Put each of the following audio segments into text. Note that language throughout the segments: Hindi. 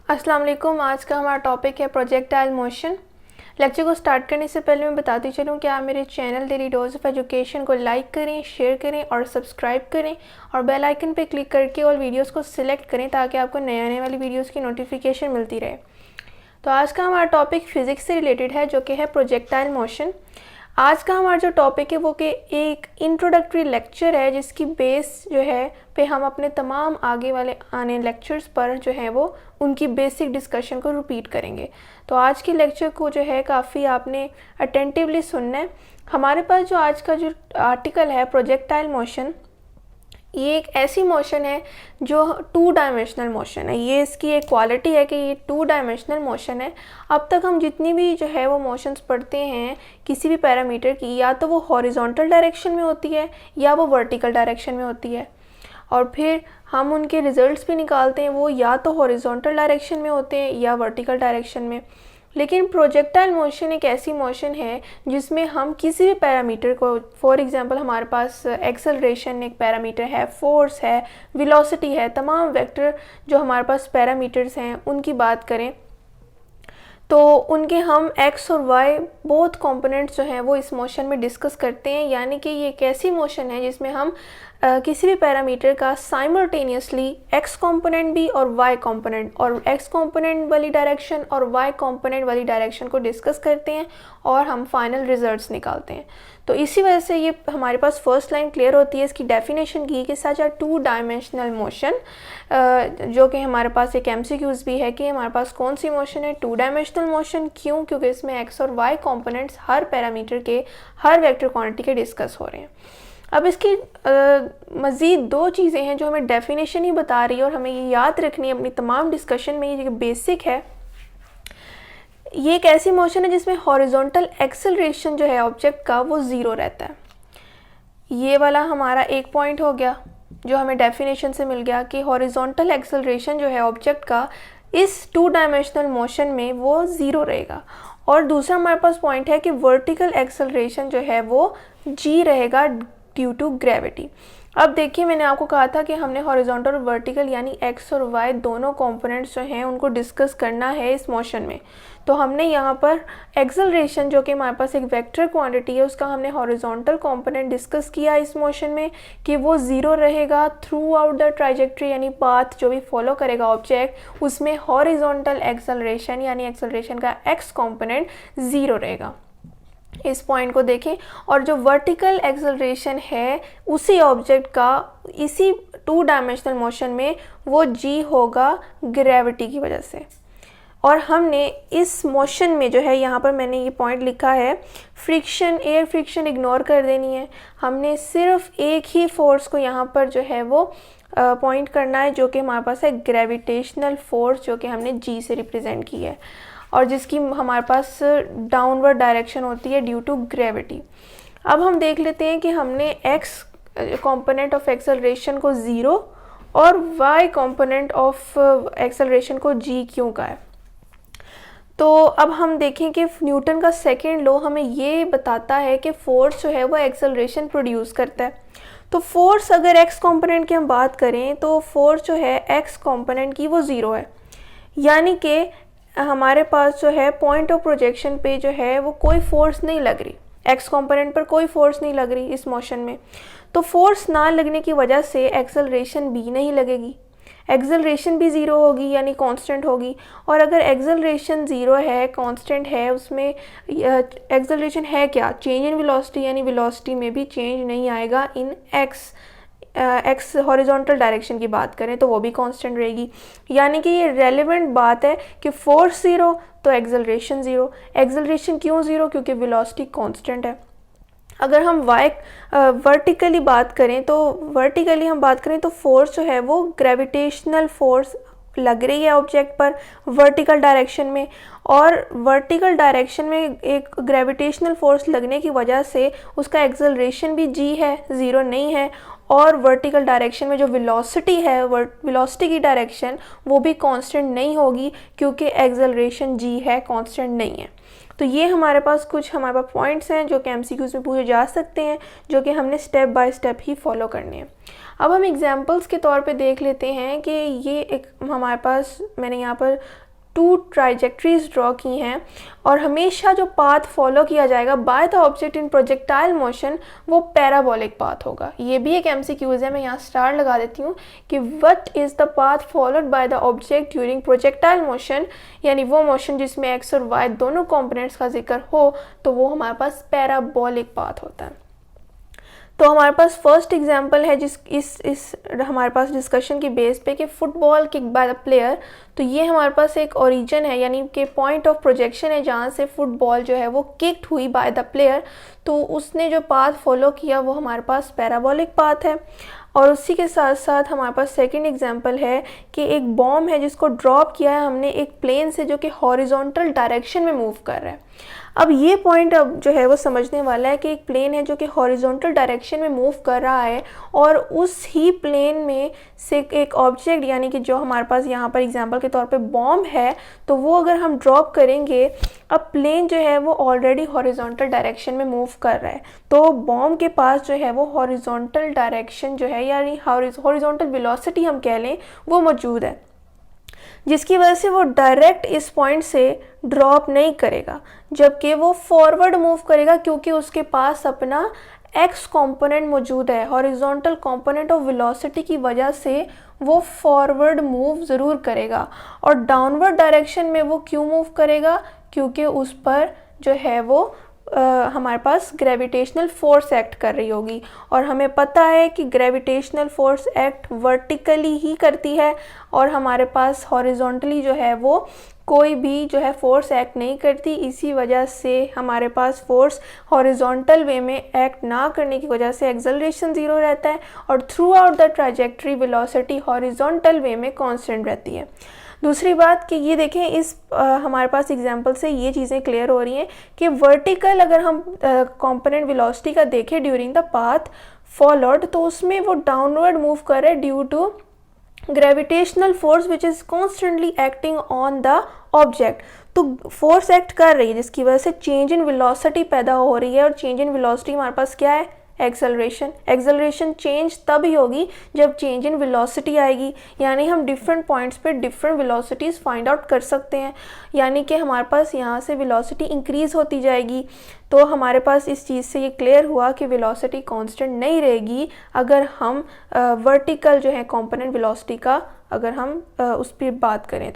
अस्सलाम वालेकुम। आज का हमारा टॉपिक है प्रोजेक्टाइल मोशन। लेक्चर को स्टार्ट करने से पहले मैं बताती चलूँ कि आप मेरे channel daily dose of education को लाइक करें, शेयर करें और सब्सक्राइब करें और बेल आइकन पे क्लिक करके ऑल वीडियोस को सिलेक्ट करें ताकि आपको नए आने वाली वीडियोस की नोटिफिकेशन मिलती रहे। तो आज का हमारा टॉपिक फिज़िक्स से रिलेटेड है जो कि है प्रोजेक्टाइल मोशन। आज का हमारा जो टॉपिक है वो कि एक इंट्रोडक्टरी लेक्चर है जिसकी बेस जो है पे हम अपने तमाम आगे वाले आने लेक्चर्स पर जो है वो उनकी बेसिक डिस्कशन को रिपीट करेंगे। तो आज के लेक्चर को जो है काफ़ी आपने अटेंटिवली सुनना है। हमारे पास जो आज का जो आर्टिकल है प्रोजेक्टाइल मोशन, ये एक ऐसी मोशन है जो टू डायमेंशनल मोशन है। ये इसकी एक क्वालिटी है कि ये टू डायमेंशनल मोशन है। अब तक हम जितनी भी जो है वो मोशंस पढ़ते हैं किसी भी पैरामीटर की, या तो वो हॉरिजॉन्टल डायरेक्शन में होती है या वो वर्टिकल डायरेक्शन में होती है, और फिर हम उनके रिजल्ट्स भी निकालते हैं वो या तो हॉरिजॉन्टल डायरेक्शन में होते हैं या वर्टिकल डायरेक्शन में। लेकिन प्रोजेक्टाइल मोशन एक ऐसी मोशन है जिसमें हम किसी भी पैरामीटर को, फॉर एग्जांपल हमारे पास एक्सेलरेशन एक पैरामीटर है, फोर्स है, वेलोसिटी है, तमाम वेक्टर जो हमारे पास पैरामीटर्स हैं उनकी बात करें तो उनके हम x और y बोथ कंपोनेंट्स जो हैं वो इस मोशन में डिस्कस करते हैं। यानी कि ये एक ऐसी मोशन है जिसमें हम किसी भी पैरामीटर का साइमल्टेनियसली x कंपोनेंट भी और y कंपोनेंट, और x कंपोनेंट वाली डायरेक्शन और y कंपोनेंट वाली डायरेक्शन को डिस्कस करते हैं और हम फाइनल रिजल्ट्स निकालते हैं। तो इसी वजह से ये हमारे पास फर्स्ट लाइन क्लियर होती है। इसकी डेफिनेशन की कि सच अ टू डायमेंशनल मोशन, जो कि हमारे पास एक MCQs भी है कि हमारे पास कौन सी मोशन है टू डायमेंशनल मोशन। क्यों? क्योंकि इसमें x और y कंपोनेंट्स हर पैरामीटर के, हर वेक्टर क्वांटिटी के डिस्कस हो रहे हैं। अब इसकी मज़ीद दो चीज़ें हैं जो हमें डेफिनेशन ही बता रही है और हमें ये याद रखनी है अपनी तमाम डिस्कशन में। ये बेसिक है, ये एक ऐसी मोशन है जिसमें हॉरिजॉन्टल एक्सेलरेशन जो है ऑब्जेक्ट का वो ज़ीरो रहता है। ये वाला हमारा एक पॉइंट हो गया जो हमें डेफिनेशन से मिल गया कि हॉरिजॉन्टल एक्सेलरेशन जो है ऑब्जेक्ट का इस टू डायमेंशनल मोशन में वो ज़ीरो रहेगा। और दूसरा हमारे पास पॉइंट है कि वर्टिकल एक्सेलरेशन जो है वो g रहेगा ड्यू टू ग्रेविटी। अब देखिए, मैंने आपको कहा था कि हमने हॉरिजॉन्टल और वर्टिकल यानी x और y दोनों कंपोनेंट्स जो हैं उनको डिस्कस करना है इस मोशन में। तो हमने यहाँ पर एक्सेलरेशन जो कि हमारे पास एक वेक्टर क्वांटिटी है उसका हमने हॉरिजॉन्टल कंपोनेंट डिस्कस किया इस मोशन में कि वो ज़ीरो रहेगा थ्रू आउट द ट्राइजेक्ट्री, यानी पाथ जो भी फॉलो करेगा ऑब्जेक्ट उसमें हॉरिजॉन्टल एक्सेलरेशन यानी एक्सेलरेशन का x कंपोनेंट ज़ीरो रहेगा। इस पॉइंट को देखें। और जो वर्टिकल एक्सेलरेशन है उसी ऑब्जेक्ट का इसी टू डायमेंशनल मोशन में वो g होगा ग्रेविटी की वजह से। और हमने इस मोशन में जो है, यहाँ पर मैंने ये पॉइंट लिखा है, फ्रिक्शन, एयर फ्रिक्शन इग्नोर कर देनी है। हमने सिर्फ एक ही फोर्स को यहाँ पर जो है वो पॉइंट करना है जो कि हमारे पास है ग्रेविटेशनल फोर्स, जो कि हमने g से रिप्रेजेंट की है और जिसकी हमारे पास डाउनवर्ड डायरेक्शन होती है ड्यू टू ग्रेविटी। अब हम देख लेते हैं कि हमने x कंपोनेंट ऑफ एक्सेलरेशन को ज़ीरो और y कंपोनेंट ऑफ एक्सेलरेशन को g क्यों का है। तो अब हम देखें कि न्यूटन का सेकेंड लॉ हमें ये बताता है कि फोर्स जो है वो एक्सेलरेशन प्रोड्यूस करता है। तो फोर्स अगर x कंपोनेंट की हम बात करें तो फोर्स जो है x कंपोनेंट की वो ज़ीरो है, यानी कि हमारे पास जो है पॉइंट ऑफ प्रोजेक्शन पे जो है वो कोई फोर्स नहीं लग रही, x कंपोनेंट पर कोई फोर्स नहीं लग रही इस मोशन में। तो फोर्स ना लगने की वजह से एक्सेलरेशन भी नहीं लगेगी, एक्सेलरेशन भी ज़ीरो होगी यानी कांस्टेंट होगी। और अगर एक्सेलरेशन ज़ीरो है, कांस्टेंट है, उसमें एक्सेलरेशन है क्या, चेंज इन वेलोसिटी, यानी वेलोसिटी में भी चेंज नहीं आएगा इन एक्स हॉरिजॉन्टल डायरेक्शन की बात करें तो वो भी कांस्टेंट रहेगी। यानी कि ये रेलेवेंट बात है कि फोर्स ज़ीरो तो एक्सेलरेशन ज़ीरो। एक्सेलरेशन क्यों ज़ीरो? क्योंकि वेलोसिटी कांस्टेंट है। अगर हम वर्टिकली बात करें तो फोर्स जो है वो ग्रेविटेशनल फोर्स लग रही है ऑब्जेक्ट पर वर्टिकल डायरेक्शन में, और वर्टिकल डायरेक्शन में एक ग्रेविटेशनल फोर्स लगने की वजह से उसका एक्सेलरेशन भी g है, ज़ीरो नहीं है। और वर्टिकल डायरेक्शन में जो वेलोसिटी है, वेलोसिटी की डायरेक्शन वो भी कांस्टेंट नहीं होगी क्योंकि एक्सेलरेशन g है, कांस्टेंट नहीं है। तो ये हमारे पास पॉइंट्स हैं जो कि MCQs में पूछे जा सकते हैं, जो कि हमने step by step he follow करने हैं। अब हम एग्जांपल्स के तौर पे देख लेते हैं कि ये एक हमारे पास मैंने यहाँ पर 2 ट्राइजेक्ट्रीज ड्रॉ की हैं और हमेशा जो पाथ फॉलो किया जाएगा by the object in projectile motion वो पैराबोलिक पाथ होगा। ये भी एक एमसीक्यूज है, मैं यहाँ स्टार लगा देती हूँ कि what is the path followed by the object during projectile motion, यानी वो मोशन जिसमें एक्स और वाई दोनों कंपोनेंट्स का जिक्र हो तो वो हमारे पास पैराबोलिक पाथ होता है। तो हमारे पास फर्स्ट एग्जांपल है जिस इस हमारे पास डिस्कशन की बेस पे कि football kick by the player. तो ये हमारे पास एक ओरिजिन है, यानी कि पॉइंट ऑफ प्रोजेक्शन है जहाँ से फुटबॉल जो है वो किक्ड हुई बाय द प्लेयर। तो उसने जो पाथ फॉलो किया वो हमारे पास पैराबोलिक पाथ है। और उसी के साथ साथ हमारे पास सेकंड एग्जांपल है कि एक बॉम्ब है जिसको ड्रॉप किया है हमने एक प्लेन से जो कि हॉरिजॉन्टल डायरेक्शन में मूव कर रहा है। अब ये पॉइंट अब जो है वो समझने वाला है कि एक प्लेन है जो कि हॉरिजॉन्टल डायरेक्शन में मूव कर रहा है और उस ही प्लेन में से एक ऑब्जेक्ट, यानी कि जो हमारे पास यहाँ पर एग्जांपल के तौर पे बॉम्ब है, तो वो अगर हम ड्रॉप करेंगे, अब प्लेन जो है वो ऑलरेडी हॉरिजॉन्टल डायरेक्शन में मूव कर रहा है, तो बॉम्ब के पास जो है वो हॉरिजॉन्टल डायरेक्शन जो है यानी हॉरिजॉन्टल वेलोसिटी हम कह लें वो मौजूद है, जिसकी वजह से वो डायरेक्ट इस पॉइंट से ड्रॉप नहीं करेगा, जबकि वो फॉरवर्ड मूव करेगा क्योंकि उसके पास अपना एक्स कंपोनेंट मौजूद है। हॉरिजॉन्टल कंपोनेंट ऑफ वेलोसिटी की वजह से वो फॉरवर्ड मूव ज़रूर करेगा। और डाउनवर्ड डायरेक्शन में वो क्यों मूव करेगा? क्योंकि उस पर जो है वो हमारे पास ग्रेविटेशनल फोर्स एक्ट कर रही होगी, और हमें पता है कि ग्रेविटेशनल फोर्स एक्ट वर्टिकली ही करती है और हमारे पास हॉरिजॉन्टली जो है वो कोई भी जो है फोर्स एक्ट नहीं करती। इसी वजह से हमारे पास फोर्स हॉरिजॉन्टल वे में एक्ट ना करने की वजह से एक्सेलरेशन ज़ीरो रहता है और throughout the trajectory velocity horizontal way में कांस्टेंट रहती है। दूसरी बात कि ये देखें इस हमारे पास एग्जांपल से ये चीज़ें क्लियर हो रही हैं कि वर्टिकल अगर हम कंपोनेंट वेलोसिटी का देखें ड्यूरिंग द पाथ फॉलोड, तो उसमें वो डाउनवर्ड मूव कर रहा है due to gravitational force which is constantly acting on the object. तो फोर्स एक्ट कर रही है जिसकी वजह से चेंज इन वेलोसिटी पैदा हो रही है, और चेंज इन वेलोसिटी हमारे पास क्या है? एक्सेलरेशन। एक्सेलरेशन चेंज तभी होगी जब चेंज इन वेलोसिटी आएगी, यानी हम डिफरेंट पॉइंट्स पे डिफरेंट वेलोसिटीज़ फाइंड आउट कर सकते हैं, यानी कि हमारे पास यहाँ से वेलोसिटी इंक्रीज़ होती जाएगी। तो हमारे पास इस चीज़ से ये क्लियर हुआ कि वेलोसिटी कांस्टेंट नहीं रहेगी अगर हम वर्टिकल जो है कंपोनेंट वेलोसिटी का अगर हम उस पर बात करें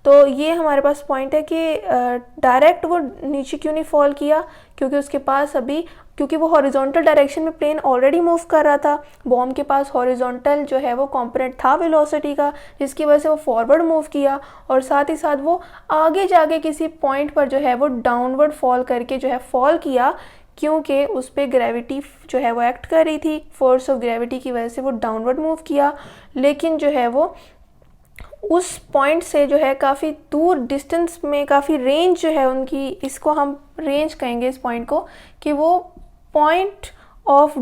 तो ये हमारे पास पॉइंट है कि डायरेक्ट वो नीचे क्यों नहीं फॉल किया, क्योंकि उसके पास क्योंकि वो हॉरिजॉन्टल डायरेक्शन में प्लेन ऑलरेडी मूव कर रहा था। बॉम्ब के पास हॉरिजॉन्टल जो है वो कंपोनेंट था वेलोसिटी का, जिसकी वजह से वो फॉरवर्ड मूव किया, और साथ ही साथ वो आगे जाके किसी पॉइंट पर जो है वो डाउनवर्ड फॉल करके जो है फॉल किया, क्योंकि उस पर ग्रेविटी जो है वो एक्ट कर रही थी। फोर्स ऑफ ग्रेविटी की वजह से वो डाउनवर्ड मूव किया, लेकिन जो है वो उस पॉइंट से जो है काफ़ी दूर डिस्टेंस में, काफ़ी रेंज जो है उनकी, इसको हम रेंज कहेंगे इस पॉइंट को, कि वो पॉइंट ऑफ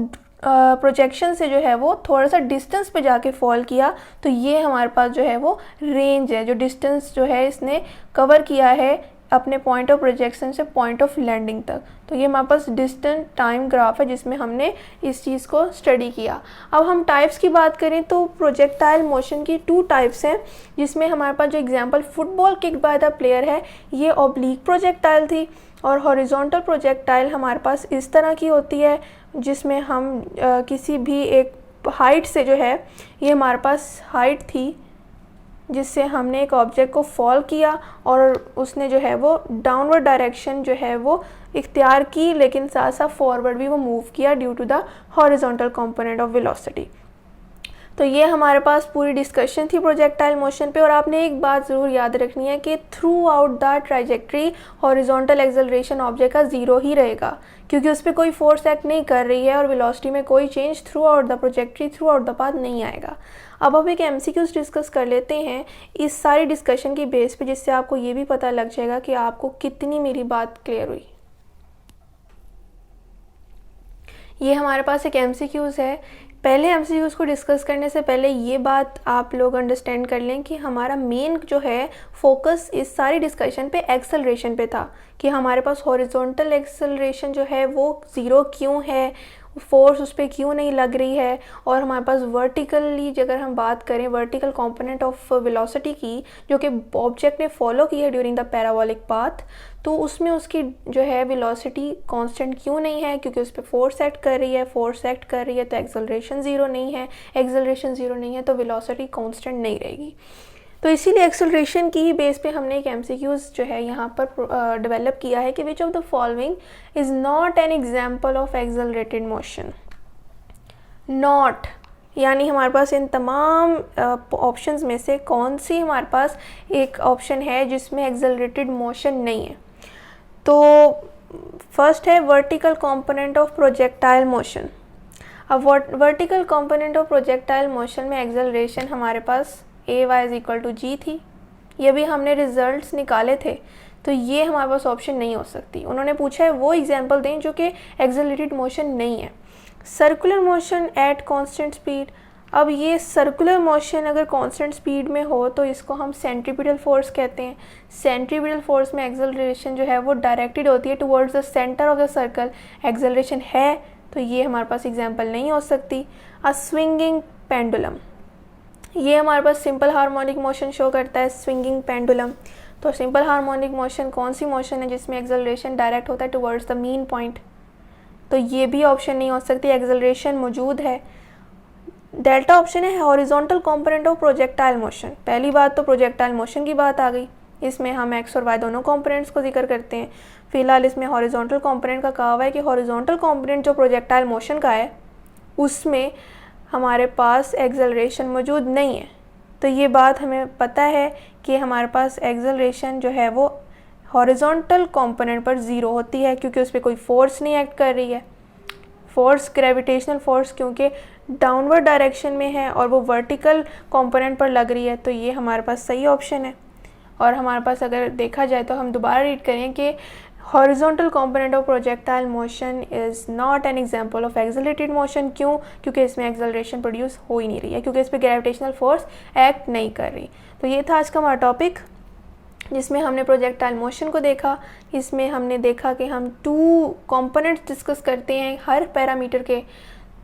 प्रोजेक्शन से जो है वो थोड़ा सा डिस्टेंस पे जाके फॉल किया। तो ये हमारे पास जो है वो रेंज है, जो डिस्टेंस जो है इसने कवर किया है अपने पॉइंट ऑफ प्रोजेक्शन से पॉइंट ऑफ लैंडिंग तक। तो ये हमारे पास डिस्टेंस टाइम ग्राफ है जिसमें हमने इस चीज़ को स्टडी किया। अब हम टाइप्स की बात करें तो प्रोजेक्टाइल मोशन की 2 टाइप्स हैं, जिसमें हमारे पास जो example football kick by the player है ये ऑब्लिक प्रोजेक्टाइल थी, और हॉरिजॉन्टल प्रोजेक्टाइल हमारे पास इस तरह की होती है जिसमें हम किसी भी एक हाइट से जो है, ये हमारे पास हाइट थी जिससे हमने एक ऑब्जेक्ट को फॉल किया और उसने जो है वो डाउनवर्ड डायरेक्शन जो है वो इख्तियार की, लेकिन साथ साथ फॉरवर्ड भी वो मूव किया due to the horizontal component of velocity. तो ये हमारे पास पूरी डिस्कशन थी प्रोजेक्टाइल मोशन पे। और आपने एक बात ज़रूर याद रखनी है कि through out the trajectory horizontal acceleration object का ज़ीरो ही रहेगा, क्योंकि उस पर कोई फोर्स एक्ट नहीं कर रही है और वेलोसिटी में कोई change throughout the trajectory throughout the path नहीं आएगा। अब हम एक एमसीक्यूज डिस्कस कर लेते हैं इस सारी डिस्कशन की बेस पे, जिससे आपको ये भी पता लग जाएगा कि आपको कितनी मेरी बात क्लियर हुई। ये हमारे पास एक एमसीक्यूज है। पहले एमसीक्यूज को डिस्कस करने से पहले ये बात आप लोग अंडरस्टैंड कर लें कि हमारा मेन जो है फोकस इस सारी डिस्कशन पे एक्सेलरेशन पे था, कि हमारे पास हॉरिजॉन्टल एक्सेलरेशन जो है वो ज़ीरो क्यों है, फोर्स उस पर क्यों नहीं लग रही है। और हमारे पास वर्टिकली अगर हम बात करें वर्टिकल कंपोनेंट ऑफ वेलोसिटी की, जो कि ऑब्जेक्ट ने फॉलो की है ड्यूरिंग द पैराबोलिक पाथ, तो उसमें उसकी जो है वेलोसिटी कांस्टेंट क्यों नहीं है, क्योंकि उस पर फोर्स एक्ट कर रही है, फोर्स एक्ट कर रही है तो एक्सेलरेशन ज़ीरो नहीं है, एक्सेलरेशन ज़ीरो नहीं है तो वेलोसिटी कांस्टेंट नहीं रहेगी। तो इसीलिए एक्सेलरेशन की ही बेस पे हमने एक एमसीक्यूज़ जो है यहाँ पर डेवलप किया है कि which of the following is not an example of accelerated motion. Not यानी हमारे पास इन तमाम ऑप्शंस में से कौन सी हमारे पास एक ऑप्शन है जिसमें एक्सेलरेटेड मोशन नहीं है। तो फर्स्ट है vertical component of projectile motion. अब vertical component of projectile motion में एक्सेलरेशन हमारे पास AY=G थी, ये भी हमने रिजल्ट्स निकाले थे, तो ये हमारे पास ऑप्शन नहीं हो सकती। उन्होंने पूछा है वो एग्जांपल दें जो कि एक्सेलरेटेड मोशन नहीं है। Circular motion at constant speed, अब ये सर्कुलर मोशन अगर कांस्टेंट स्पीड में हो तो इसको हम सेंट्रीपिटल फोर्स कहते हैं। सेंट्रीपिटल फोर्स में एक्सेलरेशन जो है वो डायरेक्टेड होती है towards the centre of the circle. Acceleration है तो ये हमारे पास एग्जांपल नहीं हो सकती। अ स्विंगिंग पेंडुलम, ये हमारे पास सिंपल हार्मोनिक मोशन शो करता है, स्विंगिंग पेंडुलम। तो सिंपल हार्मोनिक मोशन कौन सी मोशन है जिसमें एक्सेलरेशन डायरेक्ट होता है टुवर्ड्स द मीन पॉइंट, तो ये भी ऑप्शन नहीं हो सकती, एक्सेलरेशन मौजूद है। डेल्टा ऑप्शन है horizontal component of projectile motion. पहली बात तो प्रोजेक्टाइल मोशन की बात आ गई, इसमें हम एक्स और वाई दोनों कंपोनेंट्स को जिक्र करते हैं। फिलहाल इसमें हॉरिजॉन्टल कंपोनेंट का कहा हुआ है कि हॉरिजॉन्टल कंपोनेंट जो प्रोजेक्टाइल मोशन का है उसमें हमारे पास एक्सेलरेशन मौजूद नहीं है। तो ये बात हमें पता है कि हमारे पास एक्सेलरेशन जो है वो हॉरिजॉन्टल कंपोनेंट पर ज़ीरो होती है, क्योंकि उस पर कोई फोर्स नहीं एक्ट कर रही है। फोर्स ग्रेविटेशनल फोर्स क्योंकि डाउनवर्ड डायरेक्शन में है और वो वर्टिकल कंपोनेंट पर लग रही है, तो ये हमारे पास सही ऑप्शन है। और हमारे पास अगर देखा जाए तो हम दोबारा रीड करें कि horizontal component of projectile motion is not an example of accelerated motion. क्यों? क्योंकि इसमें एक्सेलरेशन प्रोड्यूस हो ही नहीं रही है, क्योंकि इस पर ग्रेविटेशनल फोर्स एक्ट नहीं कर रही। तो ये था आज का हमारा टॉपिक जिसमें हमने प्रोजेक्टाइल मोशन को देखा। इसमें हमने देखा कि हम 2 कंपोनेंट्स डिस्कस करते हैं हर पैरामीटर के,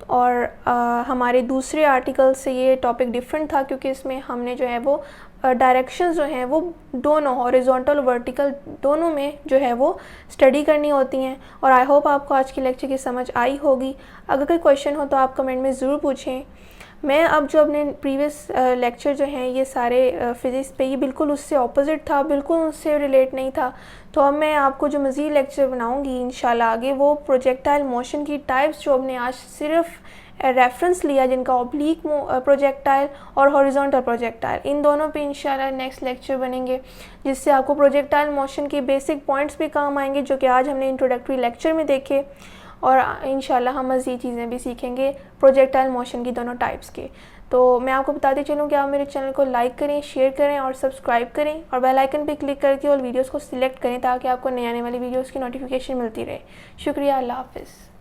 और हमारे दूसरे आर्टिकल से ये टॉपिक डिफरेंट था क्योंकि इसमें हमने जो है वो डायरेक्शंस जो हैं वो दोनों हॉरिजॉन्टल वर्टिकल दोनों में जो है वो स्टडी करनी होती हैं। और आई होप आपको आज की लेक्चर की समझ आई होगी। अगर कोई क्वेश्चन हो तो आप कमेंट में ज़रूर पूछें। मैं अब जो अपने प्रीवियस लेक्चर जो हैं ये सारे फिज़िक्स पे, ये बिल्कुल उससे ऑपोजिट था, बिल्कुल उससे रिलेट नहीं था। तो अब मैं आपको जो मज़ीद लेक्चर बनाऊंगी इंशाल्लाह आगे, वो प्रोजेक्टाइल मोशन की टाइप्स जो हमने आज सिर्फ रेफरेंस लिया, जिनका ऑब्लिक प्रोजेक्टाइल और हॉरिजॉन्टल प्रोजेक्टाइल, इन दोनों पे इंशाल्लाह नेक्स्ट लेक्चर बनेंगे, जिससे आपको प्रोजेक्टाइल मोशन के बेसिक पॉइंट्स भी काम आएंगे जो कि आज हमने इंट्रोडक्टरी लेक्चर में देखे। और इंशाल्लाह हम मज़ीद चीज़ें भी सीखेंगे प्रोजेक्टाइल मोशन की दोनों टाइप्स के। तो मैं आपको बताते चलूँ कि आप मेरे चैनल को लाइक करें, शेयर करें और सब्सक्राइब करें, और बेल आइकन पे क्लिक करके और वीडियोस को सिलेक्ट करें ताकि आपको नए आने वाली वीडियोस की नोटिफिकेशन मिलती रहे। शुक्रिया, अल्लाह हाफ़िज़।